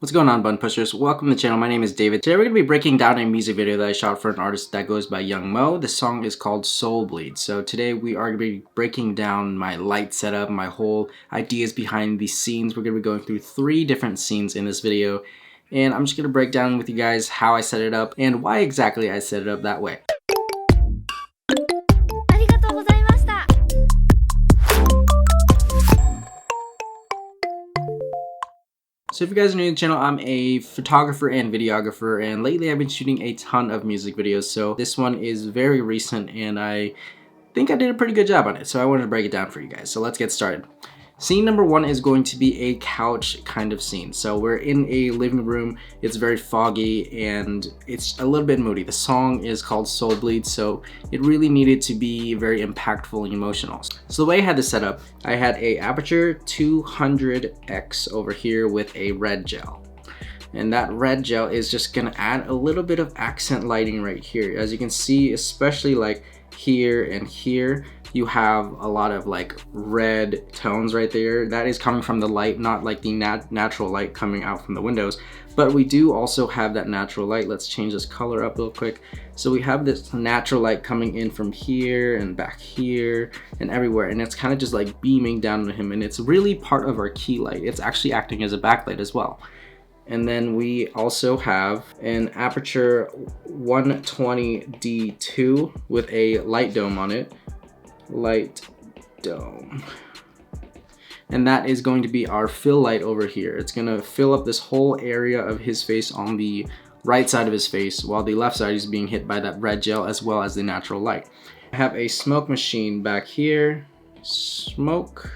What's going on, button pushers? Welcome to the channel. My name is David. Today we're going to be breaking down a music video that I shot for an artist that goes by Young Moe. The song is called Soul Bleed. So today we are going to be breaking down my light setup, my whole ideas behind these scenes. We're going to be going through 3 different scenes in this video. And I'm just going to break down with you guys how I set it up and why exactly I set it up that way. So if you guys are new to the channel, I'm a photographer and videographer, and lately I've been shooting a ton of music videos. So this one is very recent and I think I did a pretty good job on it. So I wanted to break it down for you guys. So let's get started. Scene number 1 is going to be a couch kind of scene. So we're in a living room, it's very foggy and it's a little bit moody. The song is called Soul Bleed, so it really needed to be very impactful and emotional. So the way I had this set up, I had a aperture 200x over here with a red gel. And that red gel is just gonna add a little bit of accent lighting right here. As you can see, especially like here and here, you have a lot of like red tones right there. That is coming from the light, not like the natural light coming out from the windows. But we do also have that natural light. Let's change this color up real quick. So we have this natural light coming in from here and back here and everywhere. And it's kind of just like beaming down on him. And it's really part of our key light. It's actually acting as a backlight as well. And then we also have an aperture 120D2 with a light dome on it. Light dome. And that is going to be our fill light over here. It's gonna fill up this whole area of his face on the right side of his face, while the left side is being hit by that red gel as well as the natural light. I have a smoke machine back here. Smoke.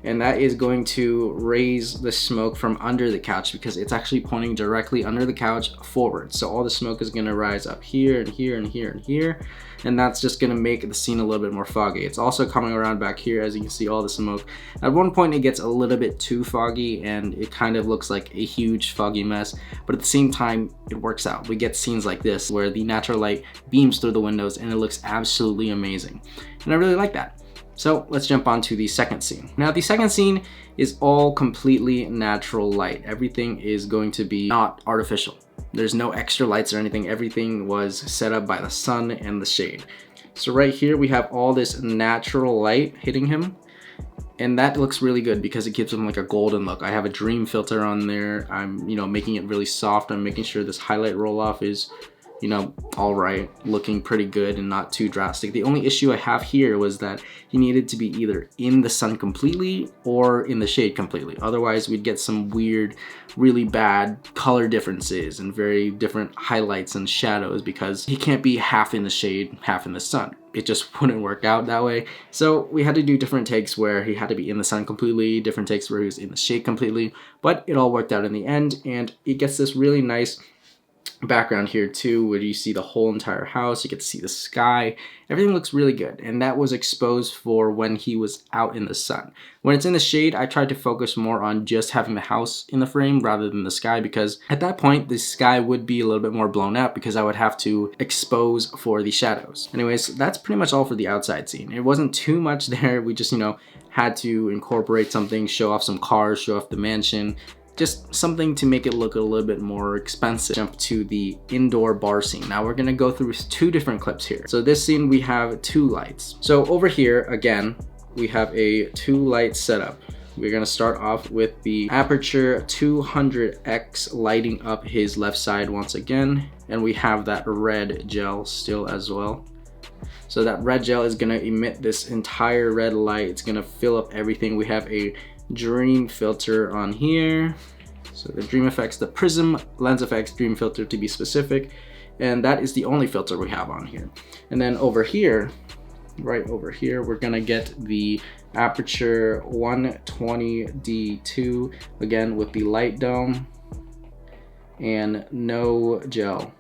And that is going to raise the smoke from under the couch because it's actually pointing directly under the couch forward. So all the smoke is going to rise up here and here and here and here. And that's just going to make the scene a little bit more foggy. It's also coming around back here, as you can see all the smoke. At one point it gets a little bit too foggy and it kind of looks like a huge foggy mess. But at the same time, it works out. We get scenes like this where the natural light beams through the windows and it looks absolutely amazing. And I really like that. So let's jump on to the second scene. Now the second scene is all completely natural light. Everything is going to be not artificial. There's no extra lights or anything. Everything was set up by the sun and the shade. So right here we have all this natural light hitting him. And that looks really good because it gives him like a golden look. I have a dream filter on there. I'm, making it really soft. I'm making sure this highlight roll off is all right, looking pretty good and not too drastic. The only issue I have here was that he needed to be either in the sun completely or in the shade completely. Otherwise, we'd get some weird, really bad color differences and very different highlights and shadows because he can't be half in the shade, half in the sun. It just wouldn't work out that way. So we had to do different takes where he had to be in the sun completely, different takes where he was in the shade completely, but it all worked out in the end, and it gets this really nice background here too, where you see the whole entire house. You get to see the sky. Everything looks really good, and that was exposed for when he was out in the sun. When it's in the shade, I tried to focus more on just having the house in the frame rather than the sky, because at that point the sky would be a little bit more blown out because I would have to expose for the shadows. Anyways, that's pretty much all for the outside scene. It wasn't too much there. We just had to incorporate something, show off some cars, show off the mansion, just something to make it look a little bit more expensive. Jump to the indoor bar scene. Now we're gonna go through 2 different clips here. So this scene we have 2 lights. So over here, again, we have a 2 light setup. We're gonna start off with the aperture 200x lighting up his left side once again. And we have that red gel still as well. So that red gel is gonna emit this entire red light. It's gonna fill up everything. We have a dream filter on here. So the dream effects, the prism lens effects dream filter to be specific, and that is the only filter we have on here. And then over here, right over here, we're gonna get the aperture 120D2 again with the light dome and no gel.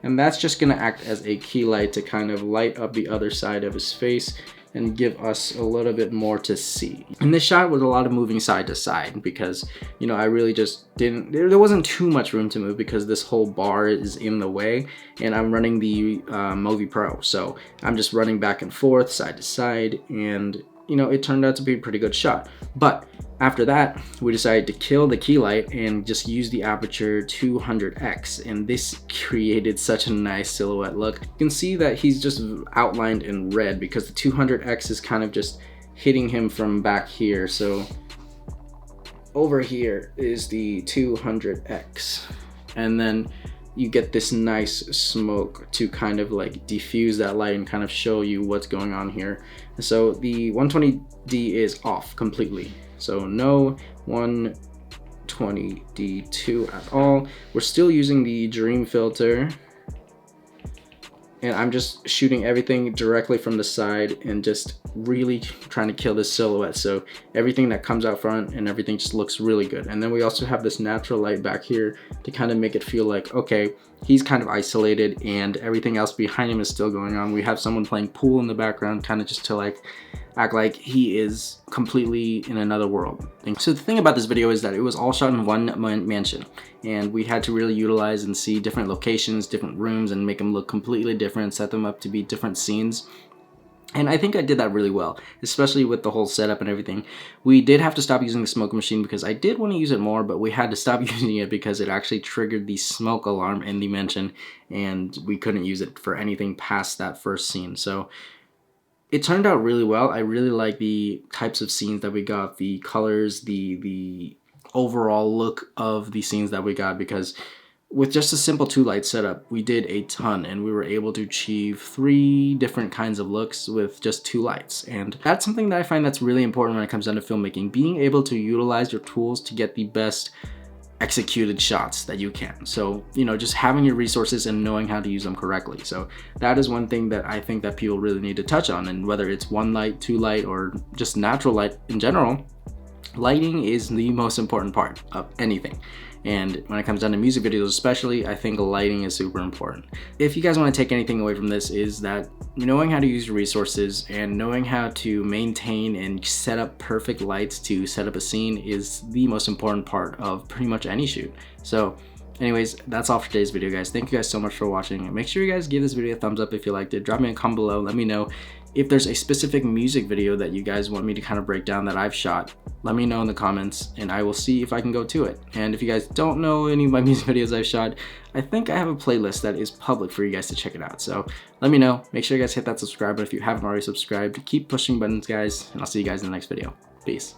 And that's just gonna act as a key light to kind of light up the other side of his face and give us a little bit more to see. And this shot was a lot of moving side to side because, I really just didn't, there wasn't too much room to move because this whole bar is in the way, and I'm running the Movi Pro. So I'm just running back and forth, side to side, and it turned out to be a pretty good shot. But After that, we decided to kill the key light and just use the aperture 200x, and this created such a nice silhouette look. You can see that he's just outlined in red because the 200x is kind of just hitting him from back here. So over here is the 200x, and then you get this nice smoke to kind of like diffuse that light and kind of show you what's going on here. So the 120D is off completely. So no 120D2 at all. We're still using the Dream filter, and I'm just shooting everything directly from the side and just really trying to kill this silhouette. So everything that comes out front and everything just looks really good. And then we also have this natural light back here to kind of make it feel like, okay, he's kind of isolated and everything else behind him is still going on. We have someone playing pool in the background, kind of just to like act like he is completely in another world. So the thing about this video is that it was all shot in one mansion, and we had to really utilize and see different locations, different rooms, and make them look completely different, set them up to be different scenes. And I think I did that really well, especially with the whole setup and everything. We did have to stop using the smoke machine because I did want to use it more, but we had to stop using it because it actually triggered the smoke alarm in the mansion, and we couldn't use it for anything past that first scene. So it turned out really well. I really like the types of scenes that we got, the colors, the overall look of the scenes that we got, because with just a simple 2-light setup, we did a ton, and we were able to achieve 3 different kinds of looks with just 2 lights. And that's something that I find that's really important when it comes down to filmmaking, being able to utilize your tools to get the best executed shots that you can. So, you know, just having your resources and knowing how to use them correctly. So that is one thing that I think that people really need to touch on. And whether it's 1 light, 2 light, or just natural light in general, lighting is the most important part of anything. And when it comes down to music videos especially, I think lighting is super important. If you guys want to take anything away from this, is that knowing how to use your resources and knowing how to maintain and set up perfect lights to set up a scene is the most important part of pretty much any shoot. So anyways, that's all for today's video, guys. Thank you guys so much for watching. Make sure you guys give this video a thumbs up if you liked it. Drop me a comment below. Let me know if there's a specific music video that you guys want me to kind of break down that I've shot. Let me know in the comments and I will see if I can go to it. And if you guys don't know any of my music videos I've shot, I think I have a playlist that is public for you guys to check it out. So let me know. Make sure you guys hit that subscribe button if you haven't already subscribed. Keep pushing buttons, guys, and I'll see you guys in the next video. Peace.